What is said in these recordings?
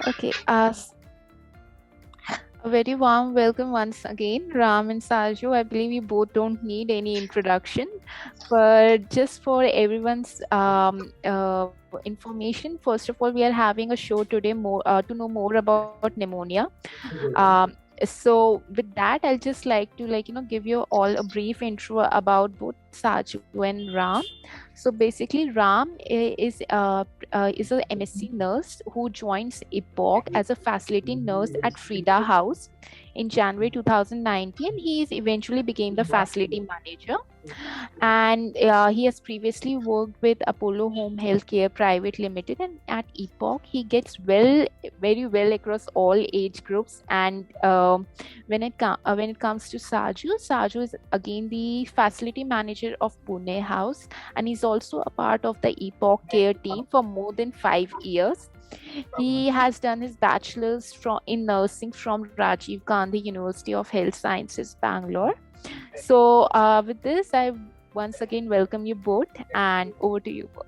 Okay. A very warm welcome once again, Ram and Saju. I believe you both don't need any introduction, but just for everyone's information, first of all, we are having a show today more to know more about pneumonia. So with that, I'll just like to give you all a brief intro about both Saju and Ram. So basically, Ram is a MSc nurse who joins Epoch as a facility nurse at Frida House in January 2019. He is eventually became the facility manager, and he has previously worked with Apollo Home Healthcare Private Limited, and at Epoch he gets very well across all age groups. And when it comes to Saju is again the facility manager of Pune House, and he's also a part of the Epoch Care team for more than 5 years. He has done his bachelor's in nursing from Rajiv Gandhi University of Health Sciences, Bangalore. So, with this, I once again welcome you both, and over to you both.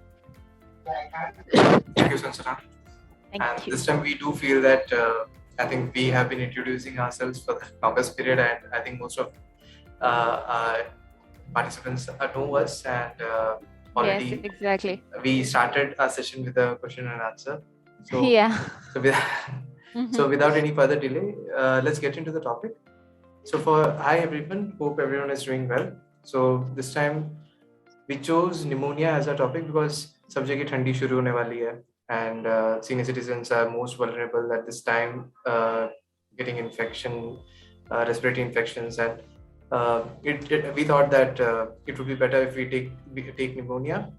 Thank you, Sanjana. Thank you. This time we do feel that I think we have been introducing ourselves for the longest period, and I think most of participants know us, and already yes, exactly. We started our session with a question and answer. So, yeah. So without any further delay, let's get into the topic. So hi everyone, hope everyone is doing well. So this time we chose pneumonia as a topic because subject ki thandi shuru hone wali hai, and senior citizens are most vulnerable at this time, getting infection, respiratory infections, and we thought that it would be better if we take pneumonia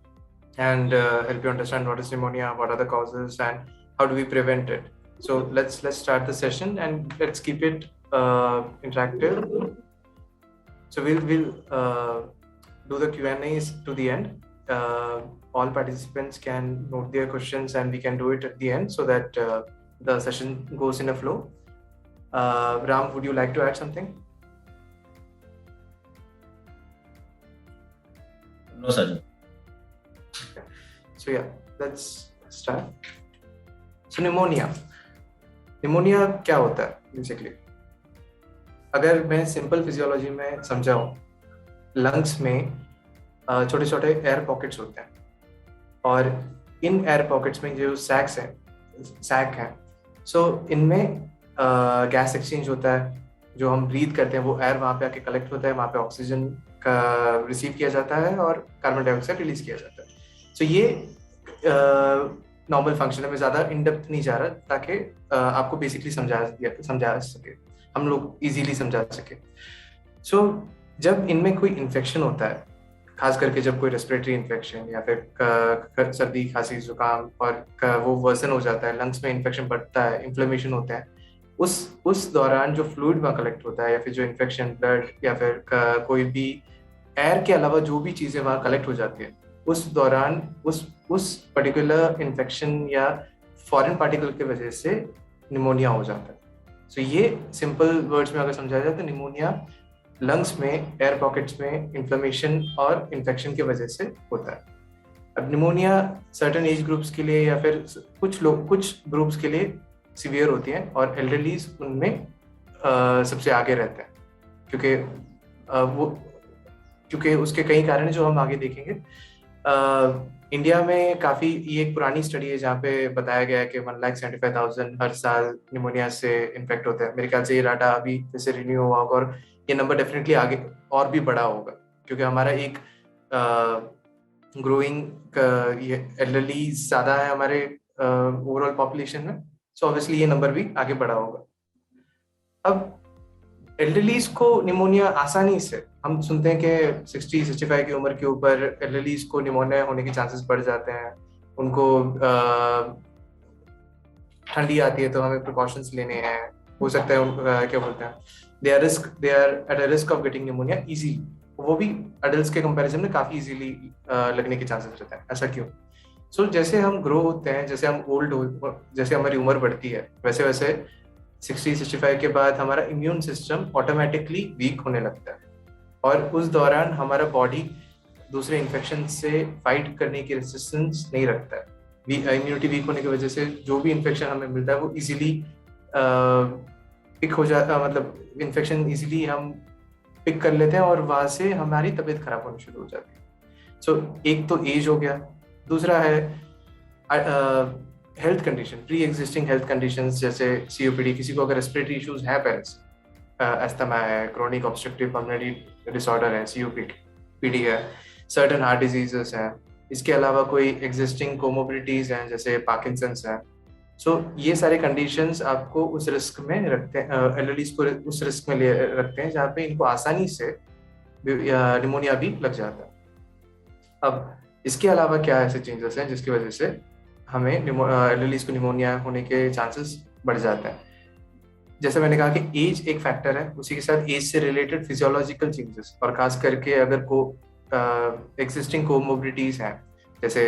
and help you understand what is pneumonia, what are the causes, and how do we prevent it. So let's start the session, and let's keep it interactive. So we'll do the Q&As to the end. All participants can note their questions, and we can do it at the end so that the session goes in a flow. Ram, would you like to add something? No, Saju. Okay. So yeah, let's start. So pneumonia क्या होता है basically? अगर मैं simple physiology में समझाऊं, lungs में छोटे छोटे एयर पॉकेट्स होते हैं, और इन एयर पॉकेट्स में जो सैक हैं, सो इनमें गैस एक्सचेंज होता है. जो हम ब्रीथ करते हैं वो एयर वहाँ पे आके कलेक्ट होता है, वहाँ पे ऑक्सीजन का रिसीव किया जाता है और कार्बन डाइऑक्साइड रिलीज किया जाता है. सो ये नॉर्मल फंक्शन है. मैं ज़्यादा इन डेप्थ नहीं जा रहा ताकि आपको बेसिकली समझा सके, हम लोग इजीली समझा सके. सो जब इनमें कोई इन्फेक्शन होता है, खास करके जब कोई रेस्पिरेटरी इन्फेक्शन या फिर सर्दी खांसी जुकाम और वो वर्सन हो जाता है, लंग्स में इन्फेक्शन बढ़ता है, इन्फ्लेमेशन होता है, उस दौरान जो फ्लूइड वहाँ कलेक्ट होता है या फिर जो इन्फेक्शन ब्लड या फिर कोई भी एयर के अलावा जो भी चीज़ें वहाँ कलेक्ट हो जाती है, उस दौरान उस पर्टिकुलर इन्फेक्शन या फॉरेन पार्टिकल की वजह से निमोनिया हो जाता है. सो ये सिंपल वर्ड्स में अगर समझाया जाए तो निमोनिया लंग्स में, एयर पॉकेट्स में इन्फ्लेमेशन और इन्फेक्शन की वजह से होता है. अब निमोनिया सर्टेन एज ग्रुप्स के लिए या फिर कुछ ग्रुप्स के लिए सीवियर होती हैं, और एल्डरलीज उनमें सबसे आगे रहते हैं, क्योंकि उसके कई कारण जो हम आगे देखेंगे. इंडिया में काफ़ी ये एक पुरानी स्टडी है जहाँ पे बताया गया है कि 1,75,000 हर साल निमोनिया से इन्फेक्ट होते हैं. मेरे ख्याल से ये डाटा अभी जैसे रिन्यू हुआ होगा, और ये नंबर डेफिनेटली आगे और भी बड़ा होगा, क्योंकि हमारा एक ग्रोइंग ये एल्डरली ज़्यादा है हमारे ओवरऑल पॉपुलेशन में. सो ऑब्वियसली ये नंबर भी आगे बढ़ा होगा. अब एल्डरलीज को निमोनिया आसानी से, हम सुनते हैं कि 60-65 की उम्र के ऊपर एल्डरलीज को निमोनिया होने के चांसेस बढ़ जाते हैं. उनको ठंडी आती है तो हमें प्रिकॉशंस लेने हैं. हो सकता है उनको क्या बोलते हैं, they are at a risk of getting pneumonia easily. वो भी अडल्ट्स के कंपैरिजन में काफ़ी इजीली लगने के चांसेस रहते हैं. ऐसा क्यों? सो जैसे हम ग्रो होते हैं, जैसे हम जैसे हमारी उम्र बढ़ती है, वैसे वैसे 60-65 के बाद हमारा इम्यून सिस्टम ऑटोमेटिकली वीक होने लगता है, और उस दौरान हमारा बॉडी दूसरे इन्फेक्शन से फाइट करने की रेजिस्टेंस नहीं रखता है. इम्यूनिटी वीक होने की वजह से जो भी इन्फेक्शन हमें मिलता है वो इजीली पिक हो जाता, मतलब इन्फेक्शन इजीली हम पिक कर लेते हैं और वहां से हमारी तबीयत खराब होनी शुरू हो जाती है। सो एक तो एज हो गया, दूसरा है health condition, pre existing health conditions जैसे सीओपीडी, किसी को अगर रेस्पिरेटरी इश्यूज है पहले से, अस्थमा है, क्रोनिक ऑब्स्ट्रक्टिव पल्मोनरी डिसऑर्डर है, सीओपीडी है, सर्टेन हार्ट डिजीजेस हैं, इसके अलावा कोई एग्जिस्टिंग कोमोबिलिटीज हैं जैसे पार्किंसंस है। सो ये सारे कंडीशंस आपको उस रिस्क में रखते हैं, एलएलईज को उस रिस्क में ले रखते हैं जहाँ पे इनको आसानी से निमोनिया भी लग जाता है। अब इसके अलावा क्या ऐसे चेंजेस हैं जिसकी वजह से हमें एलएलईज को निमोनिया होने के चांसेस बढ़ जाते हैं? जैसे मैंने कहा कि एज एक फैक्टर है, उसी के साथ एज से रिलेटेड फिजियोलॉजिकल चेंजेस, और खास करके अगर एग्जिस्टिंग कोमोबिलिटीज हैं जैसे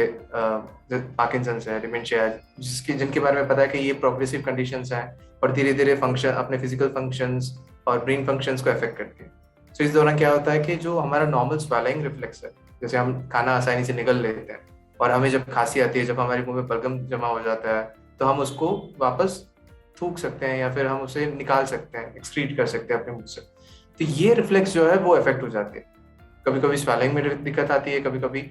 पार्किंसंस है, डिमेंशिया है, जिनके बारे में पता है कि ये प्रोग्रेसिव कंडीशंस हैं और धीरे धीरे फंक्शन, अपने फिजिकल फंक्शंस और ब्रेन फंक्शंस को अफेक्ट करती है। तो इस दौरान क्या होता है कि जो हमारा नॉर्मल स्वेलिंग रिफ्लेक्स है, जैसे हम खाना आसानी से निगल लेते हैं और हमें जब खांसी आती है, जब हमारे मुंह में बलगम जमा हो जाता है, तो हम उसको वापस थूक सकते हैं या फिर हम उसे निकाल सकते हैं, एक्सक्रीट कर सकते हैं अपने मुंह से। तो ये रिफ्लेक्स जो है वो अफेक्ट हो जाती है। कभी कभी स्वेलिंग में दिक्कत आती है, कभी कभी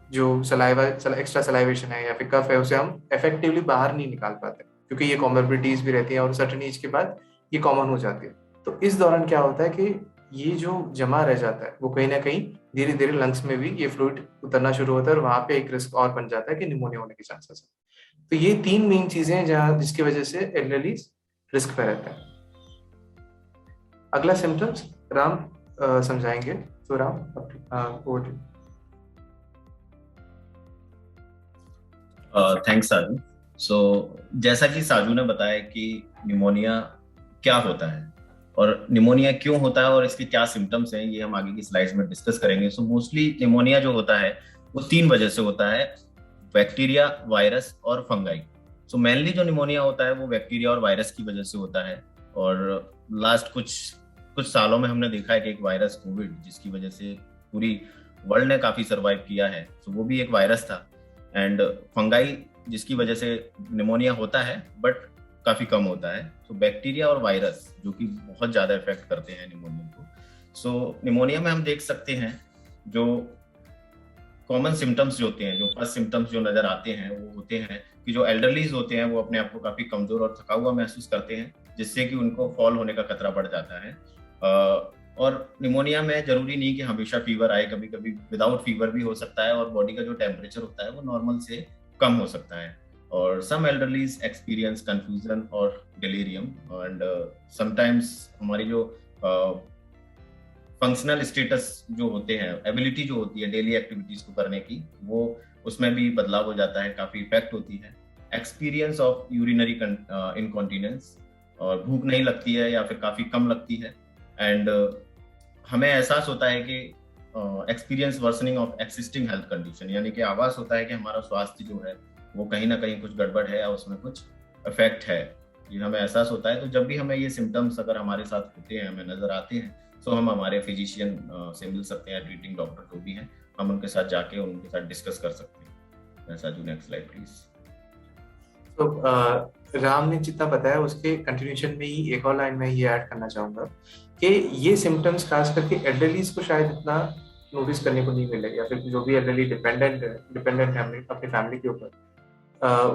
जो सलाइवा, एक्स्ट्रा सलाइवेशन है या फिर कफ है, उसे हम इफेक्टिवली बाहर नहीं निकाल पाते क्योंकि ये कॉमोर्बिडिटीज भी रहती हैं और सर्टेन एज के बाद ये कॉमन हो जाती है। तो इस दौरान क्या होता है कि ये जो जमा रह जाता है वो कहीं ना कहीं धीरे धीरे लंग्स में भी ये फ्लूइड उतरना शुरू होता है और वहां पे एक रिस्क और बन जाता है कि निमोनिया होने के चांसेस है। तो ये 3 मेन चीजें हैं जहाँ जिसकी वजह से एलएलईज रिस्क पे रहते हैं। अगला सिम्टम्स राम समझाएंगे, तो राम ओवर टू। थैंक्स साजू। सो जैसा कि साजू ने बताया कि निमोनिया क्या होता है और निमोनिया क्यों होता है और इसके क्या सिम्टम्स हैं, ये हम आगे की स्लाइड्स में डिस्कस करेंगे। सो मोस्टली निमोनिया जो होता है वो 3 वजह से होता है, बैक्टीरिया, वायरस और फंगाई। सो मेनली जो निमोनिया होता है वो बैक्टीरिया और वायरस की वजह से होता है। और लास्ट कुछ सालों में हमने देखा है कि एक वायरस कोविड, जिसकी वजह से पूरी वर्ल्ड ने काफी सर्वाइव किया है, तो वो भी एक वायरस था। एंड फंगाई जिसकी वजह से निमोनिया होता है बट काफी कम होता है। तो बैक्टीरिया और वायरस जो कि बहुत ज्यादा इफेक्ट करते हैं निमोनिया को। सो निमोनिया में हम देख सकते हैं जो कॉमन सिम्टम्स जो होते हैं, जो फर्स्ट सिम्टम्स जो नजर आते हैं वो होते हैं कि जो एल्डरलीज होते हैं वो अपने आप को काफी कमजोर और थका हुआ महसूस करते हैं, जिससे कि उनको फॉल होने का खतरा बढ़ जाता है। और निमोनिया में जरूरी नहीं कि हमेशा फीवर आए, कभी कभी विदाउट फीवर भी हो सकता है और बॉडी का जो टेम्परेचर होता है वो नॉर्मल से कम हो सकता है। और सम एल्डरलीज एक्सपीरियंस कंफ्यूजन और डिलीरियम एंड समटाइम्स हमारी जो फंक्शनल स्टेटस जो होते हैं, एबिलिटी जो होती है डेली एक्टिविटीज को करने की, वो उसमें भी बदलाव हो जाता है, काफी इफेक्ट होती है। एक्सपीरियंस ऑफ यूरिनरी इनकॉन्टिनेंस, और भूख नहीं लगती है या फिर काफी कम लगती है। एंड हमें एहसास होता है कि experience worsening of existing health condition, यानी कि आभास होता है कि हमारा स्वास्थ्य जो है वो कहीं ना कहीं कुछ गड़बड़ है या उसमें कुछ इफेक्ट है, ये हमें एहसास होता है। तो जब भी हमें ये सिम्टम्स अगर हमारे साथ होते हैं, हमें नजर आते हैं, तो हम हमारे फिजिशियन से मिल सकते हैं, ट्रीटिंग डॉक्टर जो भी हैं, हम उनके साथ जाके उनके साथ डिस्कस कर सकते हैं। साजू नेक्स्ट स्लाइड प्लीज। तो राम ने जितना बताया उसके कंटिन्यूशन में ही एक और लाइन में ये ऐड करना चाहूंगा कि ये सिम्टम्स खास करके एल्डरलीज को शायद इतना नोटिस करने को नहीं मिले, या फिर जो भी एल्डरली डिपेंडेंट है अपनी फैमिली के ऊपर,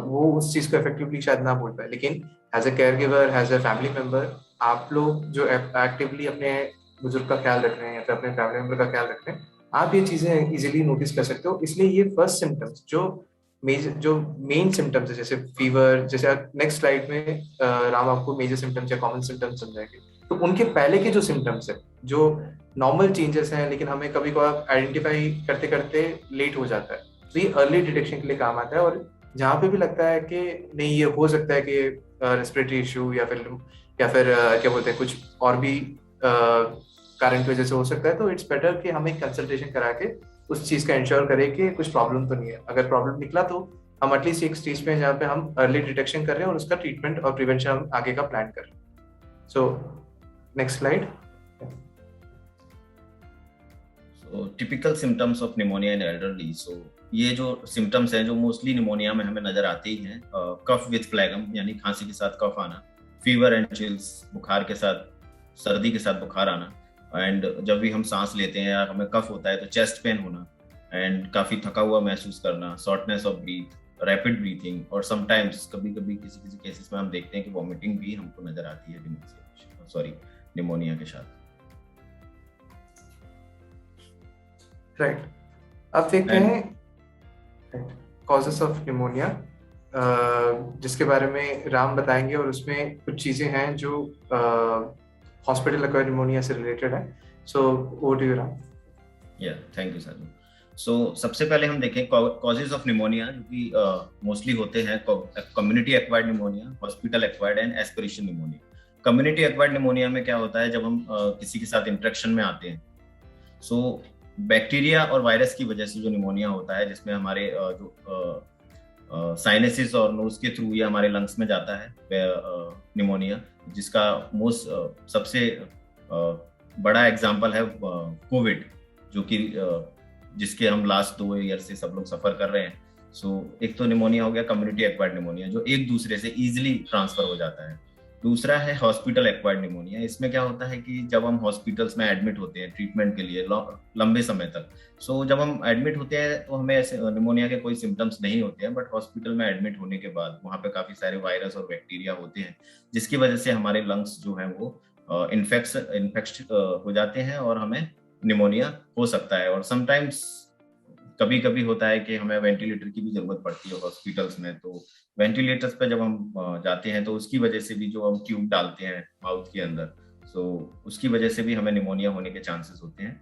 वो उस चीज को इफेक्टिवली शायद ना बोल पाए। लेकिन as a care giver, as a family member, आप लोग जो एक्टिवली अपने बुजुर्ग का ख्याल रख रहे हैं या फिर अपने फैमिली मेंबर का ख्याल रख रहे हैं, आप ये चीजें इजीली नोटिस कर सकते हो। इसलिए ये फर्स्ट सिम्टम्स जो मेन सिम्टम्स है, जैसे फीवर, जैसे नेक्स्ट स्लाइड में राम आपको मेजर सिम्टम्स या कॉमन सिम्टम्स समझाएंगे, तो उनके पहले के जो सिम्टम्स है, जो नॉर्मल चेंजेस हैं लेकिन हमें कभी कभार आइडेंटिफाई करते करते लेट हो जाता है, तो ये अर्ली डिटेक्शन के लिए काम आता है। और जहाँ पे भी लगता है कि नहीं ये हो सकता है कि रेस्पिरेटरी इशू या फिर क्या बोलते हैं कुछ और भी कारण की वजह से हो सकता है, तो इट्स बेटर कि हम एक कंसल्टेशन करा के उस चीज का इंश्योर करें कि कुछ प्रॉब्लम तो नहीं है। अगर प्रॉब्लम निकला तो हम एटलीस्ट एक स्टेज पे हैं जहाँ पे हम अर्ली डिटेक्शन कर रहे हैं और उसका ट्रीटमेंट और प्रिवेंशन हम आगे का प्लान कर रहे हैं। So next slide. Typical symptoms of pneumonia in elderly. So ये जो सिम्टम्स हैं जो मोस्टली निमोनिया में हमें नजर आते ही हैं, कफ विथ फ्लैगम यानी खांसी के साथ कफ आना, फीवर एंड चिल्स बुखार के साथ, सर्दी के साथ बुखार आना, एंड जब भी हम सांस लेते हैं या हमें कफ होता है तो चेस्ट पेन होना, एंड काफी थका हुआ महसूस करना, shortness of breath, rapid breathing, और समटाइम्स कभी कभी किसी किसी केसेस में हम देखते हैं कि वॉमिटिंग भी हमको नजर आती है निमोनिया के साथ। राइट, अब देखते हैं कॉजेस ऑफ निमोनिया, जिसके बारे में राम बताएंगे, और उसमें कुछ चीजें हैं जो हॉस्पिटल एक्वायर्ड निमोनिया से रिलेटेड है। So over to you Ram. या थैंक यू साजू। सो सबसे पहले हम देखें कॉजेज ऑफ निमोनिया, जो कि मोस्टली होते हैं community acquired pneumonia, hospital acquired and aspiration pneumonia. Community acquired pneumonia में क्या होता है, जब हम किसी के साथ इंटरेक्शन में आते हैं, सो बैक्टीरिया और वायरस की वजह से जो निमोनिया होता है, जिसमें हमारे जो साइनसिस और नोज के थ्रू ये हमारे लंग्स में जाता है निमोनिया, जिसका सबसे बड़ा एग्जाम्पल है कोविड, जो कि जिसके हम लास्ट 2 ईयर से सब लोग सफर कर रहे हैं। सो एक तो निमोनिया हो गया कम्युनिटी एक्वायर्ड निमोनिया, जो एक दूसरे से इजीली ट्रांसफर हो जाता है। दूसरा है हॉस्पिटल एक्वायर्ड निमोनिया। इसमें क्या होता है कि जब हम हॉस्पिटल्स में एडमिट होते हैं ट्रीटमेंट के लिए लंबे समय तक, सो जब हम एडमिट होते हैं तो हमें ऐसे निमोनिया के कोई सिम्टम्स नहीं होते हैं, बट हॉस्पिटल में एडमिट होने के बाद वहाँ पे काफी सारे वायरस और बैक्टीरिया होते हैं, जिसकी वजह से हमारे लंग्स जो है वो इन्फेक्ट हो जाते हैं और हमें निमोनिया हो सकता है। और समटाइम्स कभी कभी होता है कि हमें वेंटिलेटर की भी जरूरत पड़ती है हॉस्पिटल्स में, तो वेंटिलेटर्स पे जब हम जाते हैं तो उसकी वजह से भी, जो हम ट्यूब डालते हैं माउथ के अंदर, सो उसकी वजह से भी हमें निमोनिया होने के चांसेस होते हैं।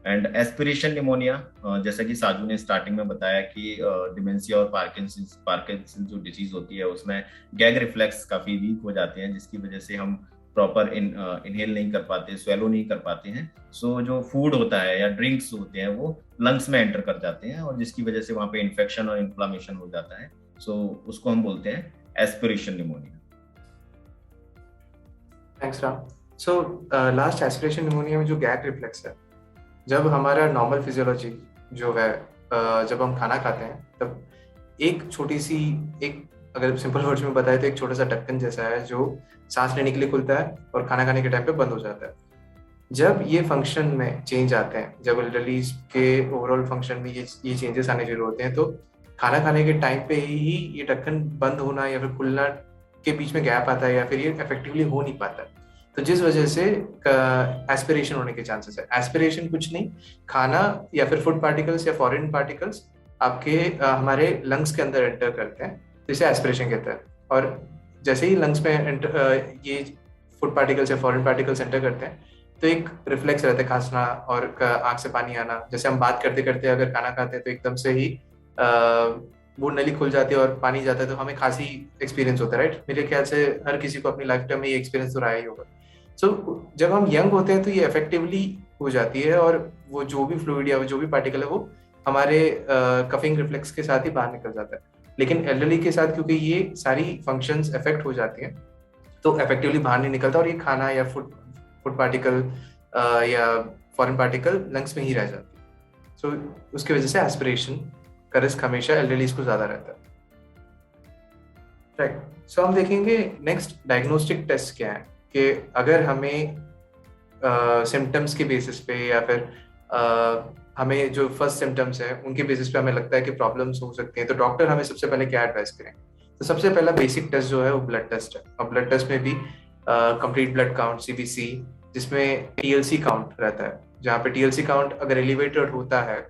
एंड एस्पिरेशन निमोनिया, जैसा कि साजू ने स्टार्टिंग में बताया कि डिमेंशिया और पार्किंसन जो डिजीज होती है उसमें गैग रिफ्लेक्स काफी वीक हो जाते हैं, जिसकी वजह से हम प्रॉपर इनहेल नहीं कर पाते, स्वेलो नहीं कर पाते हैं। सो जो फूड होता है या ड्रिंक्स होते हैं वो लंग्स में एंटर कर जाते हैं, और जिसकी वजह से वहाँ पे इन्फेक्शन और इन्फ्लामेशन हो जाता है। सो उसको हम बोलते हैं aspiration pneumonia. Thanks Ram. So last aspiration pneumonia में जो गैग रिफ्लेक्स है, जब हमारा नॉर्मल फिजियोलॉजी जो है, जब हम खाना खाते हैं तब एक छोटी सी, एक अगर सिंपल वर्ड्स में बताए तो एक छोटा सा ढक्कन जैसा है जो सांस लेने के लिए खुलता है और खाना खाने के टाइम पे बंद हो जाता है। जब ये फंक्शन में चेंज आते हैं, जब रिलीज के ओवरऑल फंक्शन में ये चेंजेस आने शुरू होते हैं, तो खाना खाने के टाइम पे ही ये ढक्कन बंद होना या फिर खुलना के बीच में गैप आता है, या फिर ये इफेक्टिवली हो नहीं पाता, तो जिस वजह से एस्पिरेशन होने के चांसेस है। एस्पिरेशन कुछ नहीं, खाना या फिर फूड पार्टिकल्स या फॉरेन पार्टिकल्स आपके हमारे लंग्स के अंदर एंटर करते हैं, तो इसे एस्पिरेशन कहते हैं। और जैसे ही लंग्स में ये फूड पार्टिकल्स या फॉरेन पार्टिकल्स एंटर करते हैं, तो एक रिफ्लेक्स रहता है खांसना और आंख से पानी आना। जैसे हम बात करते करते अगर खाना खाते हैं तो एकदम से ही मुंह नली खुल जाती है और पानी जाता है, तो हमें खांसी एक्सपीरियंस होता है, राइट। मेरे ख्याल से हर किसी को अपनी लाइफ टाइम में ये एक्सपीरियंस तो रहा ही होगा। सो जब हम यंग होते हैं तो ये इफेक्टिवली हो जाती है, और वो जो भी फ्लूइड या जो भी पार्टिकल है वो हमारे कफिंग रिफ्लेक्स के साथ ही बाहर निकल जाता है। लेकिन एल्डरली के साथ क्योंकि ये सारी फंक्शंस इफेक्ट हो जाती हैं, तो इफेक्टिवली बाहर नहीं निकलता, और ये खाना या फूड पार्टिकल या फॉरेन पार्टिकल लंग्स में ही रह जाती है। सो उसकी वजह से एस्पिरेशन का रिस्क हमेशा एल्डरलीज को ज्यादा रहता है, राइट। सो हम देखेंगे नेक्स्ट डायग्नोस्टिक टेस्ट क्या है, कि अगर हमें सिम्टम्स के बेसिस पे या फिर हमें जो फर्स्ट सिम्टम्स है उनके बेसिस पे हमें लगता है कि प्रॉब्लम्स हो सकती हैं, तो डॉक्टर हमें सबसे पहले क्या एडवाइस करें। तो सबसे पहला बेसिक टेस्ट जो है वो ब्लड टेस्ट है, और ब्लड टेस्ट में भी कंप्लीट ब्लड काउंट CBC, जिसमें TLC काउंट रहता है, जहाँ पे TLC काउंट अगर एलिवेटेड होता है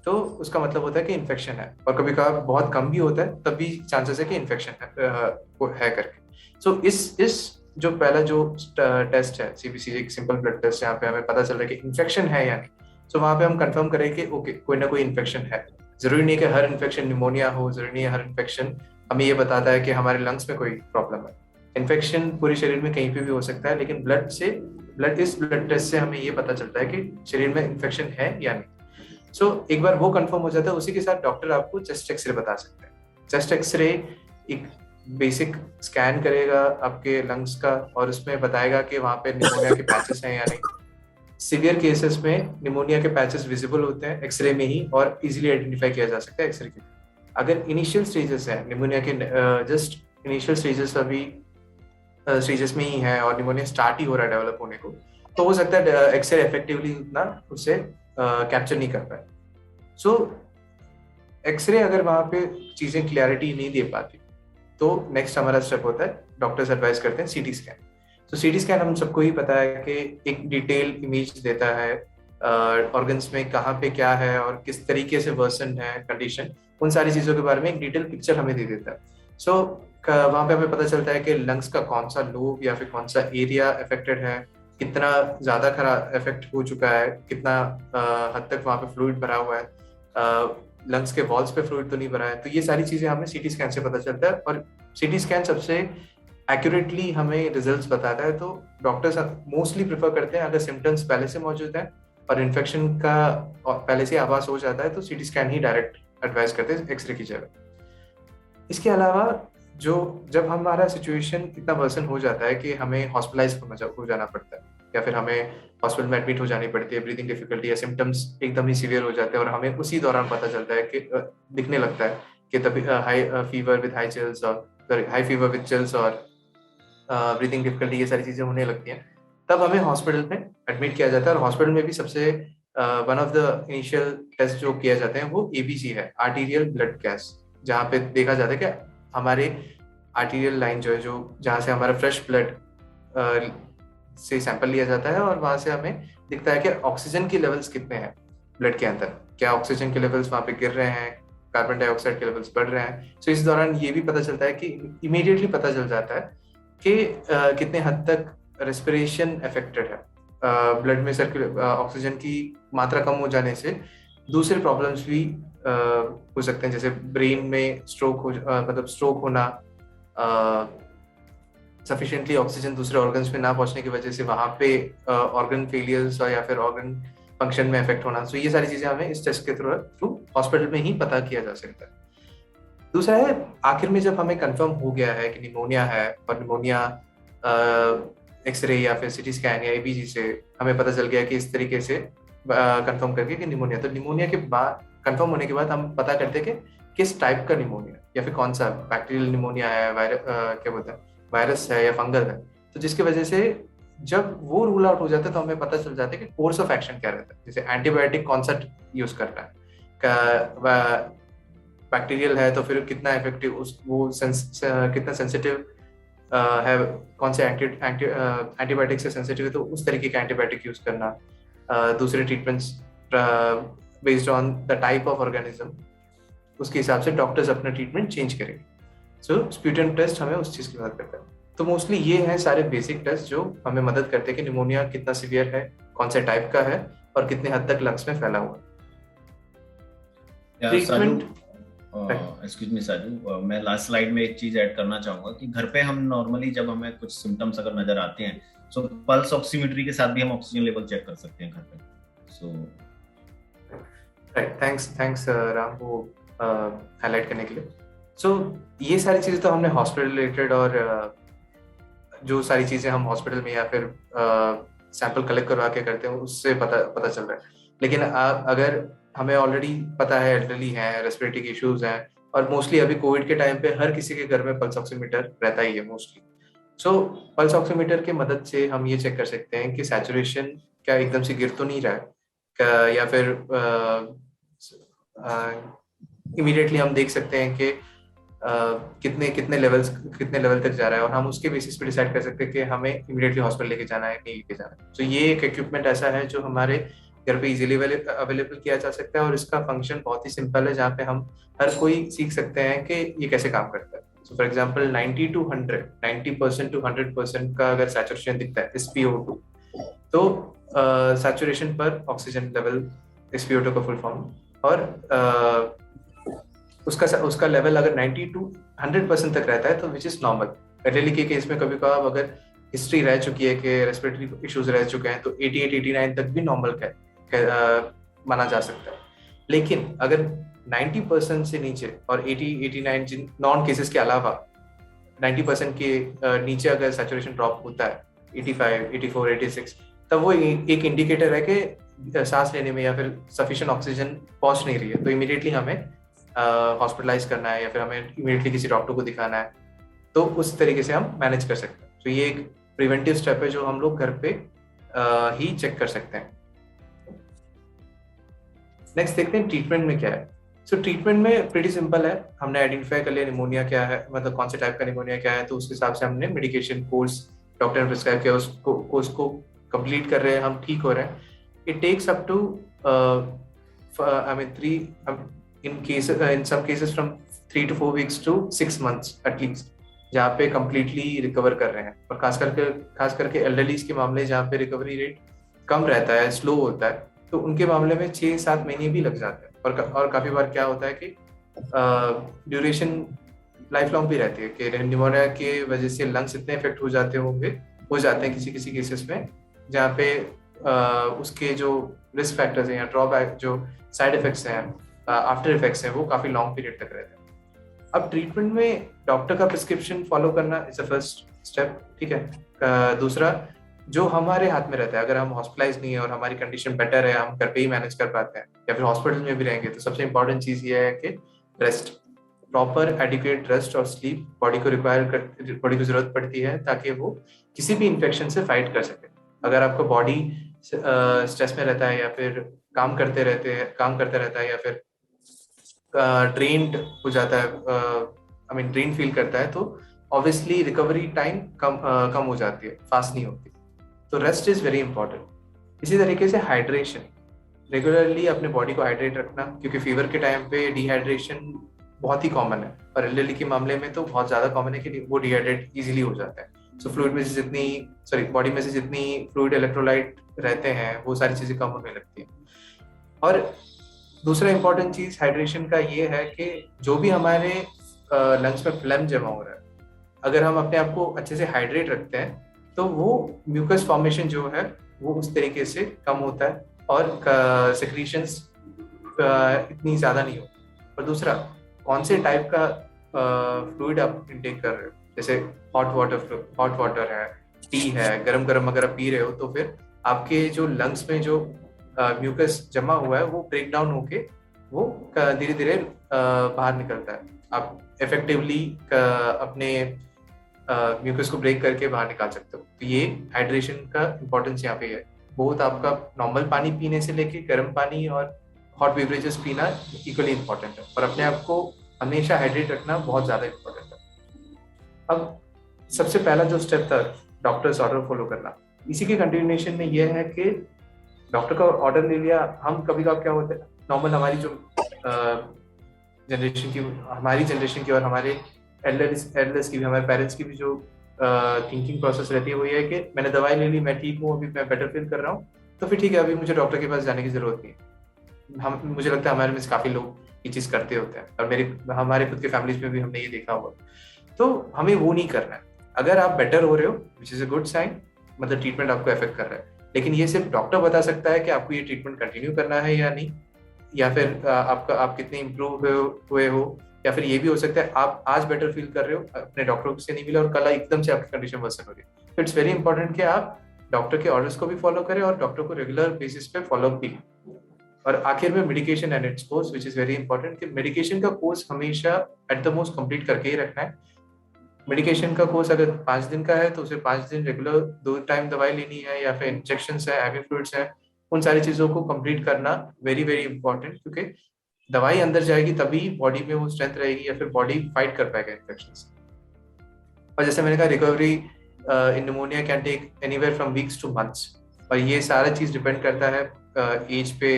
तो उसका मतलब होता है कि इन्फेक्शन है, और कभी कभार बहुत कम भी होता है तब भी चांसेस है कि इन्फेक्शन है करके। सो इस जो पहला जो टेस्ट है CBC, एक सिंपल ब्लड टेस्ट, यहाँ पे हमें पता चल रहा है कि इन्फेक्शन है या नहीं। सो वहाँ पे हम कंफर्म करें कि ओके कोई ना कोई इन्फेक्शन है। जरूरी नहीं कि हर इन्फेक्शन निमोनिया हो, जरूरी नहीं है हर इन्फेक्शन हमें ये बताता है कि हमारे लंग्स में कोई प्रॉब्लम है। इन्फेक्शन पूरे शरीर में कहीं पे भी हो सकता है, लेकिन इस ब्लड टेस्ट से हमें ये पता चलता है कि शरीर में इन्फेक्शन है या नहीं। सो एक बार वो कंफर्म हो जाता है, उसी के साथ डॉक्टर आपको चेस्ट एक्सरे बता सकते हैं। चेस्ट एक्सरे एक बेसिक स्कैन करेगा आपके लंग्स का, और उसमें बताएगा कि वहाँ पे निमोनिया के पैचेस हैं या नहीं। सीवियर केसेस में निमोनिया के पैचेस विजिबल होते हैं एक्सरे में ही और इजीली आइडेंटिफाई किया जा सकता है एक्सरे के। अगर इनिशियल स्टेजेस है निमोनिया के, जस्ट इनिशियल स्टेजेस अभी स्टेजेस में ही है और निमोनिया स्टार्ट ही हो रहा है डेवलप होने को, तो हो सकता है एक्सरे इफेक्टिवली उतना उससे कैप्चर नहीं कर पाए। सो एक्सरे अगर वहाँ पे चीजें क्लैरिटी नहीं दे पाती तो नेक्स्ट हमारा स्टेप होता है, डॉक्टर्स एडवाइस करते हैं सीटी स्कैन। तो सीटी स्कैन हम सबको ही पता है कि एक डिटेल इमेज देता है ऑर्गन्स में कहाँ पे क्या है और किस तरीके से वर्सन है कंडीशन, उन सारी चीज़ों के बारे में एक डिटेल पिक्चर हमें दे देता है। सो वहाँ पे हमें पता चलता है कि लंग्स का कौन सा लोब या फिर कौन सा एरिया अफेक्टेड है, कितना ज़्यादा खराब इफेक्ट हो चुका है, कितना हद तक वहाँ पे फ्लूइड भरा हुआ है, लंग्स के वॉल्स पे फ्लूइड तो नहीं भरा है। तो ये सारी चीज़ें हमें सीटी स्कैन से पता चलता है और सीटी स्कैन सबसे एक्यूरेटली हमें रिजल्ट्स बताता है। तो डॉक्टर्स मोस्टली प्रेफर करते हैं, अगर सिम्टम्स पहले से मौजूद है और इन्फेक्शन का पहले से आभास हो जाता है तो सीटी स्कैन ही डायरेक्ट एडवाइस करते हैं एक्सरे की जगह। इसके अलावा जब हमारा सिचुएशन इतना वर्सन हो जाता है कि हमें हॉस्पिटलाइज हो जाना पड़ता है या फिर हमें हॉस्पिटल में एडमिट हो जानी पड़ती है, ब्रीदिंग डिफिकल्टी या सिम्टम्स एकदम ही सीवियर हो जाते हैं और हमें उसी दौरान पता चलता है कि दिखने लगता है कि तभी high fever with high chills और हाई फीवर विद चिल्स और ब्रीदिंग डिफिकल्टी, ये सारी चीजें होने लगती हैं, तब हमें हॉस्पिटल में एडमिट किया जाता है। और हॉस्पिटल में भी सबसे one of the initial test जो किया जाते हैं वो एबीसी है, आर्टीरियल ब्लड गैस, जहाँ पे देखा जाता है कि हमारे आर्टीरियल लाइन जो है, जो जहाँ से हमारा फ्रेश ब्लड से सैंपल लिया जाता है और वहां से हमें दिखता है कि ऑक्सीजन के लेवल्स कितने हैं ब्लड के अंदर, क्या ऑक्सीजन के लेवल्स वहाँ पे गिर रहे हैं, कार्बन डाइऑक्साइड के लेवल्स बढ़ रहे हैं। सो इस दौरान ये भी पता चलता है कि इमीडिएटली पता चल जाता है कि कितने हद तक रेस्पिरेशन अफेक्टेड है। ब्लड में ऑक्सीजन की मात्रा कम हो जाने से दूसरे प्रॉब्लम्स भी हो सकते हैं, जैसे ब्रेन में स्ट्रोक होना, सफिशिएंटली ऑक्सीजन दूसरे ऑर्गन्स में ना पहुंचने की वजह से वहां पे ऑर्गन फेलियर्स या फिर ऑर्गन फंक्शन में इफेक्ट होना। सो ये सारी चीजें हमें इस टेस्ट के थ्रू हॉस्पिटल में ही पता किया जा सकता है। दूसरा है, आखिर में जब हमें कंफर्म हो गया है कि निमोनिया है और निमोनिया एक्सरे या फिर सिटी स्कैन या एबीजी से हमें पता चल गया कि इस तरीके से कंफर्म करके कि निमोनिया, तो निमोनिया के बाद कंफर्म होने के बाद हम पता करते हैं कि किस टाइप का निमोनिया या फिर कौन सा बैक्टीरियल निमोनिया है, क्या बोलते हैं, वायरस है या फंगल है। तो जिसकी वजह से जब वो रूल आउट हो जाता है तो हमें पता चल जाता है कि कोर्स ऑफ एक्शन क्या रहता है, जैसे एंटीबायोटिक कौन सा यूज करना है, बैक्टीरियल है तो फिर कितना इफेक्टिव कितना सेंसिटिव है, कौन से एंटीबायोटिक से सेंसिटिव है तो उस तरीके का एंटीबायोटिक यूज करना, दूसरे treatments based on the type of organism, उसके हिसाब से डॉक्टर्स अपना ट्रीटमेंट चेंज करेंगे। सो स्प्यूटम टेस्ट हमें उस चीज की मदद करता है। तो मोस्टली ये हैं सारे बेसिक टेस्ट जो हमें मदद करते हैं कि निमोनिया कितना सीवियर है, कौन से टाइप का है और कितने हद तक लंग्स में फैला हुआ है। ट्रीटमेंट, एक्सक्यूज मी साजू, मैं लास्ट स्लाइड में एक चीज ऐड करना चाहूंगा कि घर पे हम नॉर्मली जब हमें कुछ सिम्टम्स अगर नजर आते हैं तो पल्स ऑक्सीमीट्री के साथ भी हम ऑक्सीजन लेवल चेक कर सकते हैं घर पे। सो राइट, थैंक्स राम को हाईलाइट करने के लिए। सो ये सारी चीजें तो हमने हॉस्पिटल रिलेटेड और जो सारी चीजें हम हॉस्पिटल में या फिर सैंपल कलेक्ट करवा के करते हैं उससे पता चल रहा है। लेकिन अगर हमें ऑलरेडी पता है एल्डरली है, रेस्पिरेटरी के इश्यूज हैं और मोस्टली अभी कोविड के टाइम पे हर किसी के घर में पल्स ऑक्सीमीटर रहता ही है मोस्टली। सो पल्स ऑक्सीमीटर की मदद से हम ये चेक कर सकते हैं कि सैचुरेशन क्या एकदम से गिर तो नहीं रहा है, या फिर इमीडिएटली हम देख सकते हैं कि कितने लेवल तक जा रहा है और हम उसके बेसिस पे डिसाइड कर सकते हैं कि हमें इमीडिएटली हॉस्पिटल लेके जाना है नहीं लेके जाना है। तो ये एक इक्विपमेंट ऐसा है जो हमारे घर पे इजीली अवेलेबल किया जा सकता है और इसका फंक्शन बहुत ही सिंपल है, जहाँ पे हम हर कोई सीख सकते हैं कि ये कैसे काम करता है। सो फॉर एग्जांपल 90% टू 100% का अगर सैचुरेशन दिखता है SpO2, तो सैचुरेशन पर ऑक्सीजन लेवल SpO2 का फुल फॉर्म, और उसका लेवल अगर 90 टू 100% तक रहता है तो विच इज नॉर्मल। एलएलई के केस में कभी कभार अगर हिस्ट्री रह चुकी है कि रेस्पिरेटरी इश्यूज रह चुके हैं तो 88-89 तक भी नॉर्मल माना जा सकता है। लेकिन अगर 90% से नीचे और 80-89 जिन नॉन केसेस के अलावा 90% के नीचे अगर सैचुरेशन ड्रॉप होता है 85, 84, 86, तब वो एक इंडिकेटर है कि सांस लेने में या फिर सफिशिएंट ऑक्सीजन पहुंच नहीं रही है, तो इमीडिएटली हमें हॉस्पिटलाइज करना है या फिर हमें इमीडिएटली किसी डॉक्टर को दिखाना है, तो उस तरीके से हम मैनेज कर सकते हैं। तो ये एक प्रिवेंटिव स्टेप है जो हम लोग घर पे ही चेक कर सकते हैं। नेक्स्ट देखते हैं ट्रीटमेंट में क्या है। सो ट्रीटमेंट में प्रीटी सिंपल है, हमने आइडेंटिफाई कर लिया निमोनिया क्या है, मतलब कौन से टाइप का निमोनिया क्या है, तो उस हिसाब से हमने मेडिकेशन कोर्स डॉक्टर ने प्रिस्क्राइब किया, उस कोर्स को कंप्लीट कर रहे हैं, हम ठीक हो रहे हैं। It takes up to I mean 3 in some cases from 3 to 4 weeks to 6 months at least, जहाँ पे कम्प्लीटली रिकवर कर रहे हैं। और खास करके एल्डरलीज के मामले जहाँ पे रिकवरी रेट कम रहता है, स्लो होता है, तो उनके मामले में 6-7 महीने भी लग जाते हैं। और काफी बार क्या होता है कि ड्यूरेशन लाइफ लॉन्ग भी रहती है कि निमोनिया के वजह से लंग्स इतने इफेक्ट हो जाते हैं किसी केसेस में, जहाँ पे उसके जो रिस्क फैक्टर्स हैं या ड्रॉबैक जो साइड इफेक्ट्स हैं, आफ्टर इफेक्ट्स हैं, वो काफी लॉन्ग पीरियड तक रहते हैं। अब ट्रीटमेंट में डॉक्टर का प्रिस्क्रिप्शन फॉलो करना इज द फर्स्ट स्टेप, ठीक है। दूसरा जो हमारे हाथ में रहता है, अगर हम हॉस्पिटलाइज नहीं है और हमारी कंडीशन बेटर है, हम घर पे ही मैनेज कर पाते हैं या फिर हॉस्पिटल में भी रहेंगे, तो सबसे इंपॉर्टेंट चीज ये है कि रेस्ट, प्रॉपर एडिक्वेट रेस्ट और स्लीप बॉडी को जरूरत पड़ती है ताकि वो किसी भी इन्फेक्शन से फाइट कर सके। अगर आपका बॉडी स्ट्रेस में रहता है या फिर काम करते रहता है या फिर ड्रेन्ड हो जाता है, ड्रेन फील करता है, तो ऑब्वियसली रिकवरी टाइम कम हो जाती है, फास्ट नहीं होती। तो रेस्ट इज वेरी इंपॉर्टेंट। इसी तरीके से हाइड्रेशन, रेगुलरली अपने बॉडी को हाइड्रेट रखना, क्योंकि फीवर के टाइम पे डिहाइड्रेशन बहुत ही कॉमन है, और एल्डरली के मामले में तो बहुत ज्यादा कॉमन है कि वो डिहाइड्रेट इजीली हो जाता है। सो बॉडी में से जितनी फ्लूइड इलेक्ट्रोलाइट रहते हैं वो सारी चीजें कम होने लगती हैं। और दूसरा इंपॉर्टेंट चीज हाइड्रेशन का ये है कि जो भी हमारे लंग्स में फ्लेम जमा हो रहा है, अगर हम अपने आप को अच्छे से हाइड्रेट रखते हैं तो वो म्यूकस फॉर्मेशन जो है वो उस तरीके से कम होता है और सेक्रीशंस इतनी ज्यादा नहीं होती। और दूसरा, कौन से टाइप का फ्लूइड आप इंटेक कर रहे हो, जैसे हॉट वाटर है, टी है, गरम अगर आप पी रहे हो, तो फिर आपके जो लंग्स में जो म्यूकस जमा हुआ है वो ब्रेक डाउन होके वो धीरे धीरे बाहर निकलता है। आप इफेक्टिवली अपने म्यूकस को ब्रेक करके बाहर निकाल सकते हो। तो ये हाइड्रेशन का इम्पोर्टेंस यहाँ पे है। बहुत आपका नॉर्मल पानी पीने से लेके गर्म पानी और हॉट बेवरेजेस पीना इक्वली इम्पोर्टेंट है, और अपने आप को हमेशा हाइड्रेट रखना बहुत ज़्यादा इम्पोर्टेंट है। अब सबसे पहला जो स्टेप था डॉक्टर्स ऑर्डर फॉलो करना, इसी के कंटिन्यूएशन में यह है कि डॉक्टर का ऑर्डर ले लिया। हम कभी कभी क्या होता है, नॉर्मल हमारी जो हमारी जनरेशन की और हमारे एल्डर्स की भी, हमारे पेरेंट्स की भी जो थिंकिंग प्रोसेस रहती है वो ये है कि मैंने दवाई ले ली, मैं ठीक हूँ, अभी मैं बेटर फील कर रहा हूँ, तो फिर ठीक है, अभी मुझे डॉक्टर के पास जाने की जरूरत नहीं। मुझे लगता है हमारे में काफी लोग ये चीज करते होते हैं, और हमारे खुद के फैमिलीज में भी हमने ये देखा हुआ। तो हमें वो नहीं करना है। अगर आप बेटर हो रहे हो, which is a good sign, मतलब ट्रीटमेंट आपको इफेक्ट कर रहा है, लेकिन ये सिर्फ डॉक्टर बता सकता है कि आपको ये ट्रीटमेंट कंटिन्यू करना है या नहीं, या फिर आप कितने इम्प्रूव हुए हो, या फिर ये भी हो सकता है आप आज बेटर फील कर रहे हो, अपने डॉक्टर से नहीं मिला और कल एकदम से आपकी कंडीशन वर्सन हो रही है। तो इट्स वेरी इंपॉर्टेंट कि आप डॉक्टर के ऑर्डर्स को भी फॉलो करें और डॉक्टर को रेगुलर बेसिस पे फॉलो अप भी। और आखिर में medication and its course, which is very important कि मेडिकेशन का कोर्स हमेशा एट द मोस्ट कंप्लीट करके ही रखना है। मेडिकेशन का कोर्स अगर 5 दिन का है तो उसे 5 दिन रेगुलर 2 टाइम दवाई लेनी है, या फिर इंजेक्शन है, एवी फ्लूइड्स है, उन सारी चीजों को कंप्लीट करना वेरी वेरी इंपॉर्टेंट, क्योंकि दवाई अंदर जाएगी तभी बॉडी में वो स्ट्रेंथ रहेगी या फिर बॉडी फाइट कर पाएगा इन्फेक्शन से। और जैसे मैंने कहा, recovery in pneumonia can take anywhere from weeks to months, और ये सारा चीज डिपेंड करता है एज पे,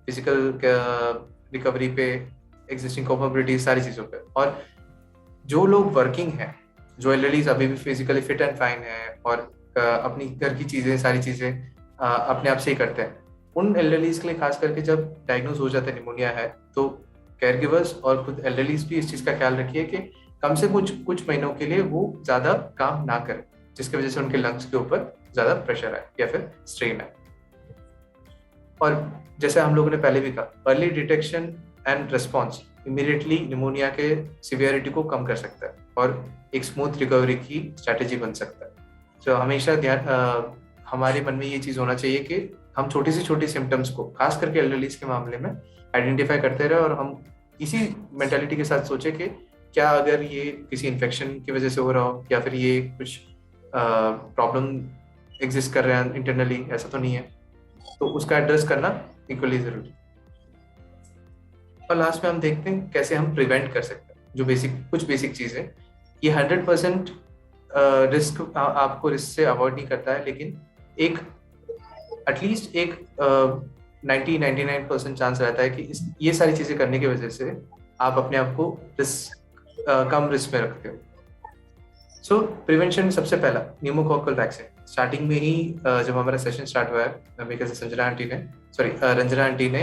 फिजिकल रिकवरी पे, एग्जिस्टिंग कोमोबिलिटी, सारी चीजों पे। और जो लोग वर्किंग हैं, जो एल्डरलीज अभी भी फिजिकली फिट एंड फाइन है और अपनी घर की चीजें, सारी चीजें अपने आप से ही करते हैं, उन एल्डरलीज के लिए खास करके जब डायग्नोज हो जाता है निमोनिया है, तो केयर गिवर्स और खुद एल्डरलीज भी इस चीज का ख्याल रखिए कि कम से कुछ महीनों के लिए वो ज्यादा काम ना करें, जिसकी वजह से उनके लंग्स के ऊपर ज्यादा प्रेशर आए या फिर स्ट्रेन आए। और जैसे हम लोगों ने पहले भी कहा, early detection and response immediately pneumonia के सिवियरिटी को कम कर सकता है और एक स्मूथ रिकवरी की स्ट्रैटेजी बन सकता है। तो हमेशा हमारे मन में ये चीज होना चाहिए कि हम छोटी से छोटी सिम्टम्स को, खास करके एल्डरलीज के मामले में, आइडेंटिफाई करते रहे और हम इसी मेंटालिटी के साथ सोचे कि क्या अगर ये किसी इन्फेक्शन की वजह से हो रहा हो या फिर ये कुछ प्रॉब्लम एग्जिस्ट कर रहे हैं इंटरनली, ऐसा तो नहीं है, तो उसका एड्रेस करना इक्वली जरूरी। और लास्ट में हम देखते हैं कैसे हम प्रिवेंट कर सकते हैं, जो कुछ बेसिक चीजें। ये 100% रिस्क आपको रिस्क से अवॉइड नहीं करता है, लेकिन एक एटलीस्ट एक 99% चांस रहता है कि ये सारी चीजें करने की वजह से आप अपने आप को कम रिस्क में रखते हो। सो प्रिवेंशन में सबसे पहला न्यूमोकॉकल वैक्सीन। स्टार्टिंग में ही जब हमारा सेशन स्टार्ट हुआ है, मेरे से रंजना आंटी ने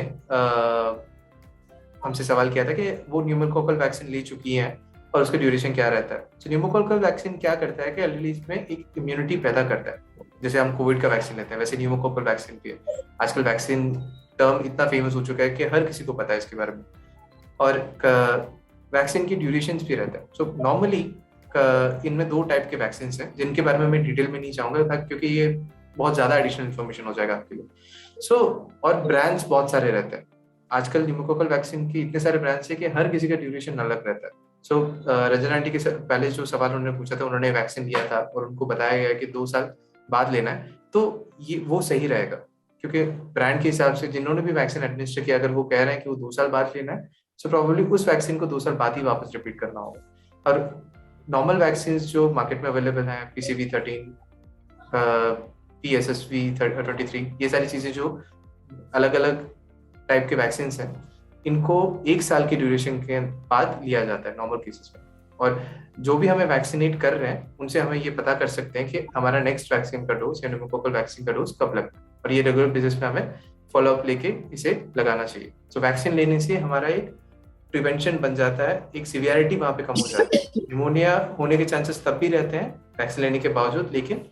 हमसे सवाल किया था कि वो न्यूमोकॉकल वैक्सीन ले चुकी हैं और उसका ड्यूरेशन क्या रहता है। तो न्यूमोकॉकल वैक्सीन क्या करता है कि एल्डरलीज में एक इम्यूनिटी पैदा करता है। जैसे हम कोविड का वैक्सीन लेते हैं, वैसे न्यूमोकॉकल वैक्सीन भी है। आजकल वैक्सीन टर्म इतना फेमस हो चुका है कि हर किसी को पता है इसके बारे में, और वैक्सीन की ड्यूरेशन भी रहता है। सो नॉर्मली इनमें 2 टाइप के वैक्सीन हैं, जिनके बारे में मैं डिटेल में नहीं चाहूंगा क्योंकि ये बहुत ज्यादा एडिशनल इन्फॉर्मेशन हो जाएगा आपके लिए। और ब्रांड्स बहुत सारे रहते हैं। आजकल न्यूमोकॉकल वैक्सीन के इतने सारे ब्रांड्स है कि हर किसी का ड्यूरेशन अलग रहता है। रंजना आंटी के पहले जो सवाल उन्होंने पूछा था, उन्होंने वैक्सीन लिया था और उनको बताया गया कि 2 साल बाद लेना है, तो ये वो सही रहेगा, क्योंकि ब्रांड के हिसाब से जिन्होंने भी वैक्सीन एडमिनिस्टर किया, अगर वो कह रहे हैं कि वो 2 साल बाद लेना है, सो प्रॉब्लली उस वैक्सीन को 2 साल बाद ही वापस रिपीट करना होगा। और नॉर्मल वैक्सीन जो मार्केट में अवेलेबल हैं, PCV13, PSSV23, ये सारी चीजें जो अलग अलग टाइप के वैक्सीन हैं, इनको 1 साल की ड्यूरेशन के बाद लिया जाता है नॉर्मल केसेस में। और जो भी हमें वैक्सीनेट कर रहे हैं उनसे हमें ये पता कर सकते हैं कि हमारा नेक्स्ट वैक्सीन का डोज या न्यूमोकॉकल वैक्सीन का डोज कब लगता है, और ये रेगुलर बेसिस पे हमें फॉलोअप लेके इसे लगाना चाहिए। सो वैक्सीन लेने से हमारा एक प्रिवेंशन बन जाता है, एक सिवियरिटी वहां पे कम हो जाती है। निमोनिया होने के चांसेस तब भी रहते हैं वैक्सीन लेने के बावजूद, लेकिन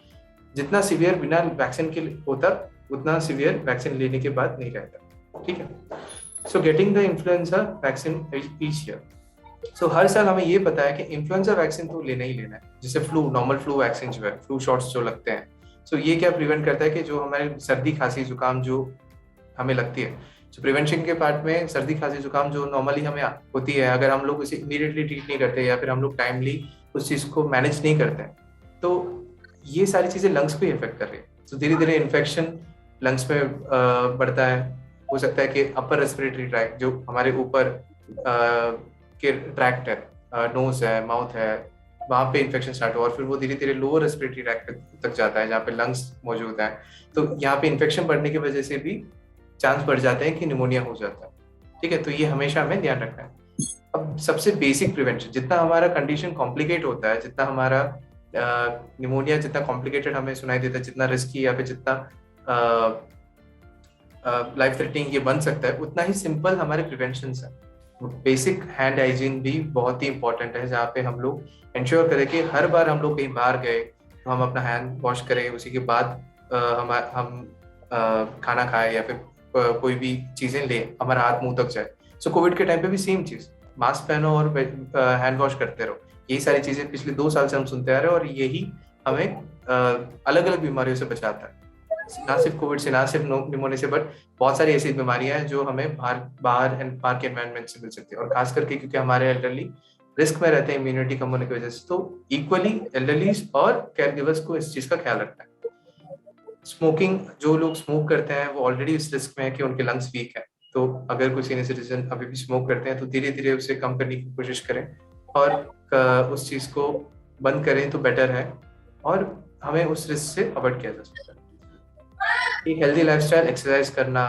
जितना सिवियर बिना वैक्सीन के होता उतना सिवियर वैक्सीन लेने के बाद नहीं रहता। ठीक है। So getting the influenza vaccine each year. So हर साल हमें ये पता है कि इन्फ्लुएंजा वैक्सीन तो लेना ही लेना है, जैसे नॉर्मल फ्लू वैक्सीन जो है, फ्लू शॉट्स जो लगते हैं। सो ये क्या प्रिवेंट करता है कि जो हमारे सर्दी खांसी जुकाम जो हमें लगती है, तो प्रिवेंशन के पार्ट में सर्दी खांसी जुकाम जो नॉर्मली हमें होती है, अगर हम लोग उसे इमीडिएटली ट्रीट नहीं करते या फिर हम लोग टाइमली उस चीज को मैनेज नहीं करते हैं, तो ये सारी चीजें लंग्स पे इफेक्ट कर रही है। तो धीरे धीरे इन्फेक्शन लंग्स में बढ़ता है। हो सकता है कि अपर रेस्पिरेटरी ट्रैक्ट जो हमारे ऊपर के ट्रैक्ट है, नोज है, माउथ है, वहां पे इन्फेक्शन स्टार्ट हो, और फिर वो धीरे धीरे लोअर रेस्पिरेटरी ट्रैक्ट तक जाता है जहाँ पे लंग्स मौजूद है। तो यहाँ पे इन्फेक्शन बढ़ने की वजह से भी चांस बढ़ जाते हैं कि निमोनिया हो जाता है। ठीक है, तो ये हमेशा हमें ध्यान रखना है। अब सबसे बेसिक प्रिवेंशन, जितना हमारा कंडीशन कॉम्प्लिकेट होता है, जितना हमारा निमोनिया जितना कॉम्प्लिकेटेड हमें सुनाई देता है, जितना रिस्की या फिर जितना लाइफ थ्रेटनिंग ये बन सकता है, उतना ही सिंपल हमारे प्रिवेंशन है। बेसिक हैंड हाइजीन भी बहुत ही इंपॉर्टेंट है, जहाँ पे हम लोग इंश्योर करें कि हर बार हम लोग कहीं बाहर गए तो हम अपना हैंड वॉश करें, उसी के बाद हम खाना खाएं या फिर कोई भी चीजें ले, हमारा हाथ मुंह तक जाए। सो कोविड के टाइम पे भी सेम चीज, मास्क पहनो और हैंड वॉश करते रहो। यही सारी चीजें पिछले 2 साल से हम सुनते आ रहे हैं, और यही हमें अलग अलग बीमारियों से बचाता है, ना सिर्फ कोविड से, ना सिर्फ निमोनिया से, बट बहुत सारी ऐसी बीमारियां हैं जो हमें बाहर के एनवायरनमेंट से मिल सकती है। और खास करके क्योंकि हमारे एल्डरली रिस्क में रहते हैं इम्यूनिटी कम होने की वजह से, तो इक्वली एल्डरलीज और केयर गिवर्स को इस चीज का ख्याल रखना है। स्मोकिंग, जो लोग स्मोक करते हैं वो ऑलरेडी इस रिस्क में है कि उनके लंग्स वीक है, तो अगर कोई सीनियर सिटीजन अभी भी स्मोक करते हैं तो धीरे धीरे उसे कम करने की कोशिश करें और उस चीज को बंद करें तो बेटर है, और हमें उस रिस्क से अवॉइड किया जा सकता है। एक हेल्दी लाइफस्टाइल, एक्सरसाइज करना,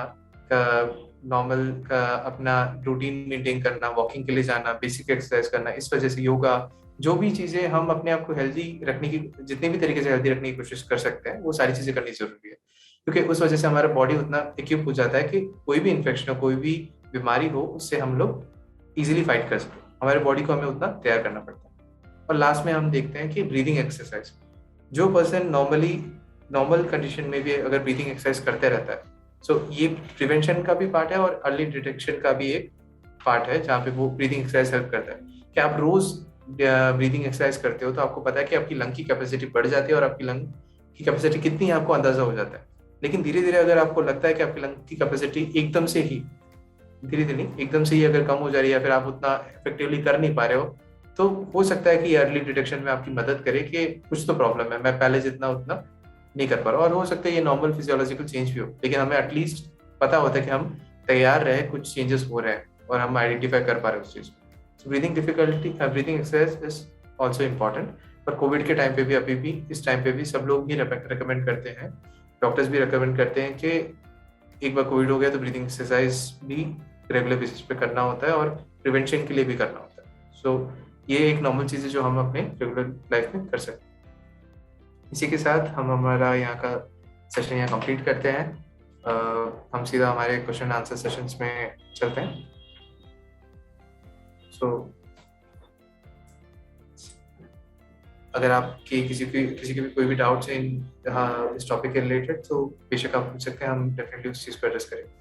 नॉर्मल अपना रूटीन मेंटेन करना, वॉकिंग के लिए जाना, बेसिक एक्सरसाइज करना, इस वजह से योगा, जो भी चीजें हम अपने आप को हेल्दी रखने की, जितने भी तरीके से हेल्दी रखने की कोशिश कर सकते हैं, वो सारी चीजें करनी जरूरी है, क्योंकि उस वजह से हमारा बॉडी उतना इक्विप हो जाता है कि कोई भी इन्फेक्शन हो, कोई भी बीमारी हो, उससे हम लोग इजीली फाइट कर सकें। हमारे बॉडी को हमें उतना तैयार करना पड़ता है। और लास्ट में हम देखते हैं कि ब्रीदिंग एक्सरसाइज, जो पर्सन नॉर्मल कंडीशन में भी अगर ब्रीदिंग एक्सरसाइज करते रहता है, सो ये प्रिवेंशन का भी पार्ट है और अर्ली डिटेक्शन का भी एक पार्ट है, जहाँ पे वो ब्रीदिंग एक्सरसाइज हेल्प करता है। कि आप रोज ब्रीदिंग एक्सरसाइज करते हो तो आपको पता है कि आपकी लंग की कैपेसिटी बढ़ जाती है और आपकी लंग की कैपेसिटी कितनी है आपको अंदाजा हो जाता है। लेकिन धीरे धीरे अगर आपको लगता है कि आपकी लंग की कैपेसिटी एकदम से ही धीरे धीरे एकदम से ही अगर कम हो जा रही है या फिर आप उतना इफेक्टिवली कर नहीं पा रहे हो, तो हो सकता है कि अर्ली डिटेक्शन में आपकी मदद करे कि कुछ तो प्रॉब्लम है, मैं पहले जितना उतना नहीं कर पा रहा। और हो सकता है ये नॉर्मल फिजियोलॉजिकल चेंज भी हो, लेकिन हमें एटलीस्ट पता होता है कि हम तैयार रहे, कुछ चेंजेस हो रहे हैं और हम आइडेंटिफाई कर पा रहे हैं उस चीज़ को। So breathing difficulty, breathing exercise is also important. पर कोविड के टाइम पे भी, अभी भी इस टाइम पे भी सब लोग भी रिकमेंड करते हैं, डॉक्टर्स भी रिकमेंड करते हैं कि एक बार कोविड हो गया तो ब्रीदिंग एक्सरसाइज भी रेगुलर बेसिस पे करना होता है और प्रिवेंशन के लिए भी करना होता है। सो ये एक नॉर्मल चीज़ है जो हम अपने रेगुलर लाइफ में कर सकते हैं। इसी के साथ हम हमारा यहाँ का सेशन यहाँ कंप्लीट करते हैं। हम सीधा हमारे क्वेश्चन आंसर सेशंस में चलते हैं। सो अगर आपकी किसी के भी कोई भी डाउट्स है इस टॉपिक के रिलेटेड, तो बेशक आप पूछ सकते हैं, हम डेफिनेटली उस चीज़ को एड्रेस करेंगे।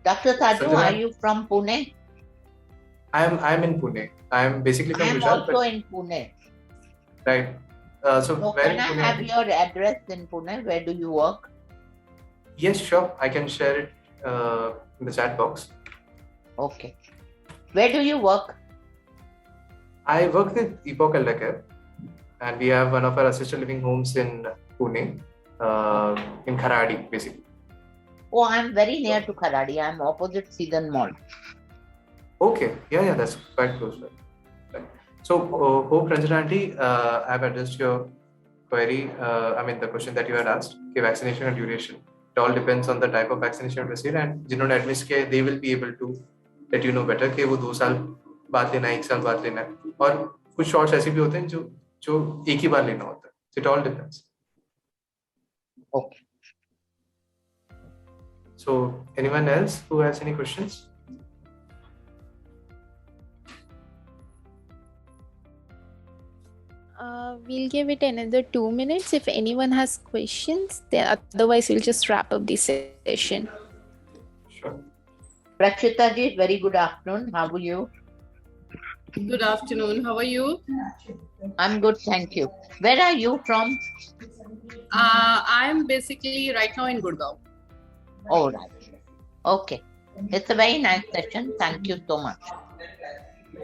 Dr. Saju, are you from Pune? I am in Pune. I am basically from I am Gujarat. also in Pune. Right. So where can I in Pune have your address in Pune? Where do you work? Yes, sure. I can share it in the chat box. Okay. Where do you work? I work with Epoch Elder Care, and we have one of our assisted living homes in Pune, in Kharadi, basically. Oh, I'm very near to Kharadi. I'm opposite Sedan Mall. Okay. Yeah, that's quite close. Right. So, hope Ranjana Aunty, I have addressed your query. The question that you had asked, okay, vaccination and duration. It all depends on the type of vaccination you receive, and जिन्होंने admit किया, they will be able to let you know better कि वो 2 साल बाद लेना है, 1 साल बाद लेना है, और कुछ शॉट्स ऐसे भी होते हैं जो एक ही बार लेना होता है. So it all depends. Okay. So anyone else who has any questions? We'll give it another 2 minutes if anyone has questions. Then otherwise, we'll just wrap up the session. Sure. Prakshita ji, very good afternoon. How are you? Good afternoon. How are you? I'm good, thank you. Where are you from? I'm basically right now in Gurgaon. All right. Okay. It's a very nice session. Thank you so much.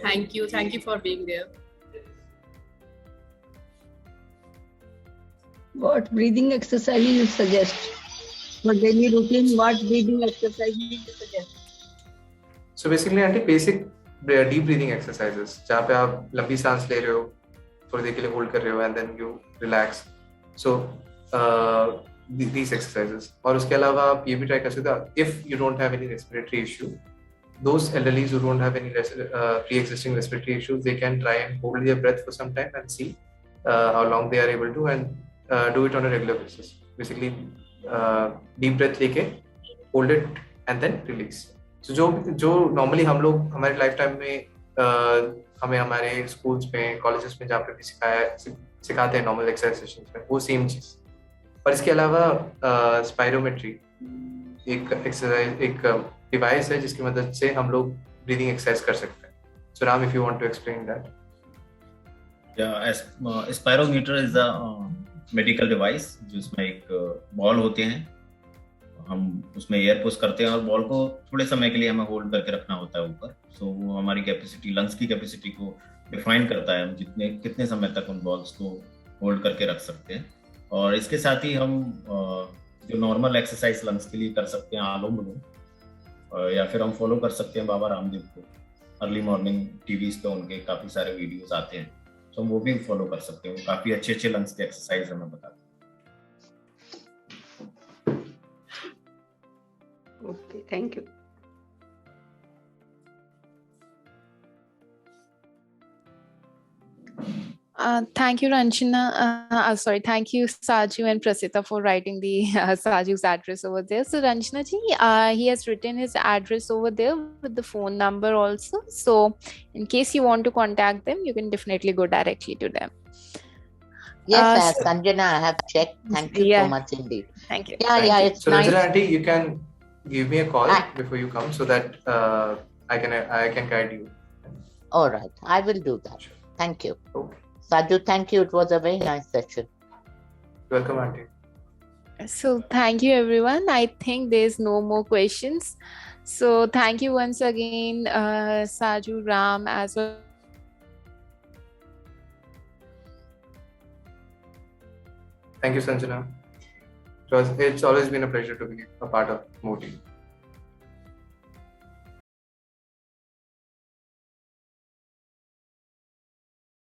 Thank you. Thank you for being there. What breathing exercise you suggest? For daily routine, what breathing exercise you suggest? So basically, aunty, basic deep breathing exercises, जहाँ पे आप लंबी सांस ले रहे हो, थोड़ी देर के लिए होल्ड कर रहे हो, and then you relax. So these exercises. और उसके अलावा आप ये भी ट्राई कर सकते हो, if you don't have any respiratory issue, those elderlies who don't have any pre-existing respiratory issues, they can try and hold their breath for some time and see how long they are able to, and do it on a regular basis. Basically, deep breath लेके hold it and then release. So जो normally हम लोग हमारे life time में हमें हमारे schools में, colleges में जहाँ पे भी सिखाते हैं नॉर्मल एक्सरसाइज सेशंस में, वो सेम चीज. और इसके अलावा स्पायरोमेट्री एक डिवाइस है जिसकी मदद से हम लोग ब्रीदिंग एक्सरसाइज कर सकते हैं. So Ram, if you want to explain that. Spirometer is a medical device जिसमें एक बॉल होते हैं, हम उसमें एयर पुश करते हैं और बॉल को थोड़े समय के लिए हमें होल्ड करके रखना होता है ऊपर. सो वो हमारी कैपेसिटी, लंग्स की कैपेसिटी को डिफाइन करता है, हम कितने समय तक उन बॉल्स को होल्ड करके रख सकते हैं. और इसके साथ ही हम जो नॉर्मल एक्सरसाइज लंग्स के लिए कर सकते हैं, अनुलोम विलोम, या फिर हम फॉलो कर सकते हैं बाबा रामदेव को. अर्ली मॉर्निंग टीवीज पे उनके काफी सारे वीडियोस आते हैं, तो हम वो भी फॉलो कर सकते हैं. वो काफी अच्छे लंग्स के एक्सरसाइज हमें बताते हैं. Okay, thank you. Thank you, Ranjana. Thank you, Saju and Prasita, for writing the Saju's address over there. So, Ranjana ji, he has written his address over there with the phone number also. So, in case you want to contact them, you can definitely go directly to them. Yes, Sanjana, I have checked. Thank you so much indeed. Thank you. Yeah, it's so nice. Ranjana aunty, you can give me a call before you come so that I can guide you. All right, I will do that. Sure. Thank you. Okay. Saju, thank you. It was a very nice session. Welcome, Auntie. So thank you, everyone. I think there's no more questions. So thank you once again, Saju, Ram, as well. Thank you, Sanjana. It's always been a pleasure to be a part of Moody.